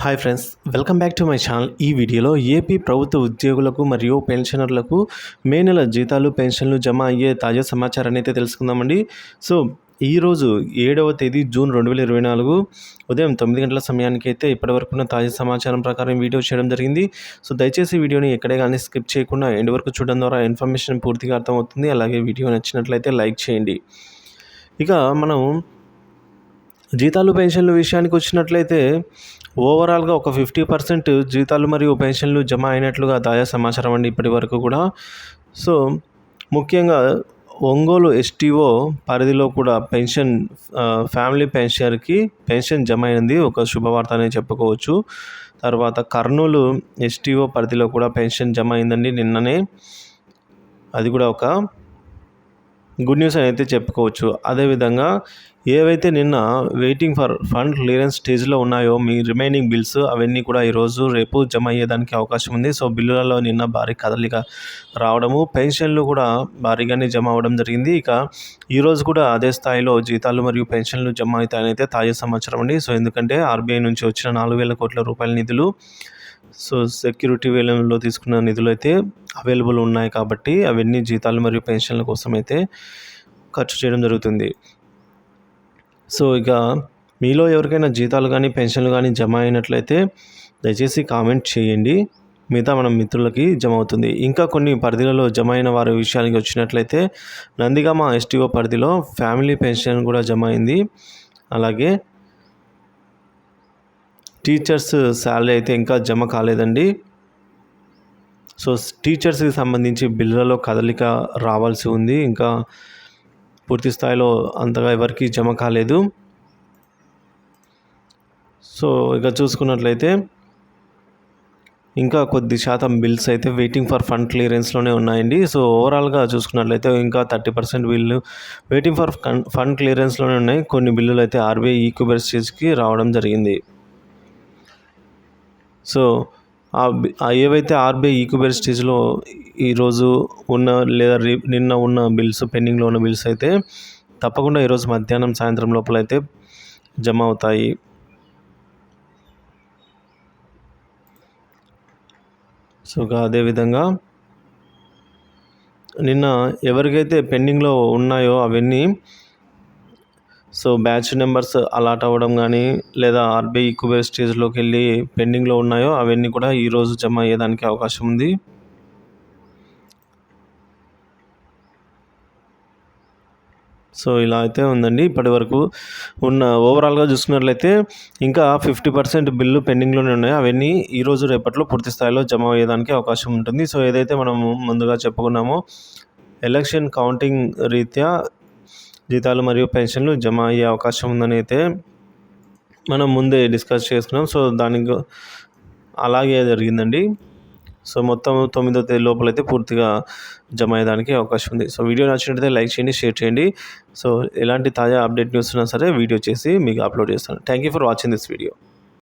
Hi friends, welcome back to my channel. ఈ వీడియోలో AP ప్రభుత్వ ఉద్యోగులకు మరియు పెన్షనర్లకు మే నెల జీతాలు పెన్షన్లు జమ అయ్యే తాజా సమాచారాన్ని అయితే తెలుసుకుందామండి. సో ఈరోజు 7వ తేదీ జూన్ 2024 ఉదయం 9 గంటల సమయానికి అయితే ఇప్పటివరకు ఉన్న తాజా సమాచారం ప్రకారం వీడియో చేయడం జరిగింది. సో దయచేసి వీడియోని ఎక్కడే కానీ స్కిప్ చేయకుండా ఎండ్ వరకు చూడడం ద్వారా ఇన్ఫర్మేషన్ పూర్తిగా అర్థమవుతుంది. అలాగే వీడియో నచ్చినట్లయితే లైక్ చేయండి. ఇక మనం జీతాలు పెన్షన్లు విషయానికి వచ్చినట్లయితే ఓవరాల్గా ఒక 50% జీతాలు మరియు పెన్షన్లు జమ అయినట్లుగా తాజా సమాచారం అండి ఇప్పటి వరకు కూడా. సో ముఖ్యంగా ఒంగోలు ఎస్టీఓ పరిధిలో కూడా ఫ్యామిలీ పెన్షనర్కి పెన్షన్ జమ అయింది, ఒక శుభవార్త అనే చెప్పుకోవచ్చు. తర్వాత కర్నూలు ఎస్టీఓ పరిధిలో కూడా పెన్షన్ జమ అయిందండి నిన్ననే, అది కూడా ఒక గుడ్ న్యూస్ అని అయితే చెప్పుకోవచ్చు. అదేవిధంగా ఏవైతే నిన్న వెయిటింగ్ ఫర్ ఫండ్ క్లియరెన్స్ స్టేజ్లో ఉన్నాయో మీ రిమైనింగ్ బిల్స్ అవన్నీ కూడా ఈరోజు రేపు జమ అయ్యేదానికి అవకాశం ఉంది. సో బిల్లులలో నిన్న భారీ కదలిక రావడము, పెన్షన్లు కూడా భారీగానే జమ అవ్వడం జరిగింది. ఇక ఈరోజు కూడా అదే స్థాయిలో జీతాలు మరియు పెన్షన్లు జమ అవుతాయని అయితే తాజా సమాచారం అండి. సో ఎందుకంటే ఆర్బీఐ నుంచి వచ్చిన 4,000 కోట్ల రూపాయల నిధులు, సో సెక్యూరిటీ వేలంలో తీసుకున్న నిధులు అయితే అవైలబుల్ ఉన్నాయి కాబట్టి అవన్నీ జీతాలు మరియు పెన్షన్ల కోసం అయితే ఖర్చు చేయడం జరుగుతుంది. సో ఇక మీలో ఎవరికైనా జీతాలు కానీ పెన్షన్లు కానీ జమ అయినట్లయితే దయచేసి కామెంట్ చేయండి, మిగతా మన మిత్రులకి జమ అవుతుంది. ఇంకా కొన్ని పరిధిలలో జమ అయిన వారి విషయానికి వచ్చినట్లయితే నందిగామ ఎస్టీఓ పరిధిలో ఫ్యామిలీ పెన్షన్ కూడా జమ అయింది. అలాగే టీచర్స్ శాలరీ అయితే ఇంకా జమ కాలేదండి. సో టీచర్స్కి సంబంధించి బిల్లులలో కదలిక రావాల్సి ఉంది, ఇంకా పూర్తి స్థాయిలో అంతగా ఎవరికి జమ కాలేదు. సో ఇక చూసుకున్నట్లయితే ఇంకా కొద్ది శాతం బిల్స్ అయితే వెయిటింగ్ ఫర్ ఫండ్ క్లియరెన్స్లోనే ఉన్నాయండి. సో ఓవరాల్గా చూసుకున్నట్లయితే ఇంకా 30% బిల్లు వెయిటింగ్ ఫర్ ఫండ్ క్లియరెన్స్లోనే ఉన్నాయి. కొన్ని బిల్లులు అయితే ఆర్బీఐ ఈక్యూబర్ స్టేజ్కి రావడం జరిగింది. సో ఏవైతే ఆర్బీఐ ఈక్యూబర్ స్టేజ్లో ఈరోజు ఉన్న లేదా నిన్న ఉన్న బిల్స్, పెండింగ్లో ఉన్న బిల్స్ అయితే తప్పకుండా ఈరోజు మధ్యాహ్నం సాయంత్రం లోపల అయితే జమ అవుతాయి. సో అదేవిధంగా నిన్న ఎవరికైతే పెండింగ్లో ఉన్నాయో అవన్నీ సో బ్యాచ్ నెంబర్స్ అలాట్ అవ్వడం కానీ లేదా ఆర్బీఐ ఈక్యూబర్ స్టేజ్లోకి వెళ్ళి పెండింగ్లో ఉన్నాయో అవన్నీ కూడా ఈరోజు జమ అయ్యేదానికి అవకాశం ఉంది. సో ఇలా అయితే ఉందండి ఇప్పటి వరకు ఉన్న. ఓవరాల్గా చూసుకున్నట్లయితే ఇంకా 50% బిల్లు పెండింగ్లోనే ఉన్నాయి, అవన్నీ ఈరోజు రేపట్లో పూర్తి స్థాయిలో జమ అయ్యేదానికి అవకాశం ఉంటుంది. సో ఏదైతే మనము ముందుగా చెప్పుకున్నామో ఎలక్షన్ కౌంటింగ్ రీత్యా జీతాలు మరియు పెన్షన్లు జమ అయ్యే అవకాశం ఉందని అయితే మనం ముందే డిస్కస్ చేసుకున్నాం. సో దానికి అలాగే జరిగిందండి. సో మొత్తం 9వ తేదీ లోపల అయితే పూర్తిగా జమ అయ్యేదానికి అవకాశం ఉంది. సో వీడియో నచ్చినట్లయితే లైక్ చేయండి, షేర్ చేయండి. సో ఎలాంటి తాజా అప్డేట్ న్యూస్ ఉన్నా సరే వీడియో చేసి మీకు అప్లోడ్ చేస్తాను. Thank you for watching this video.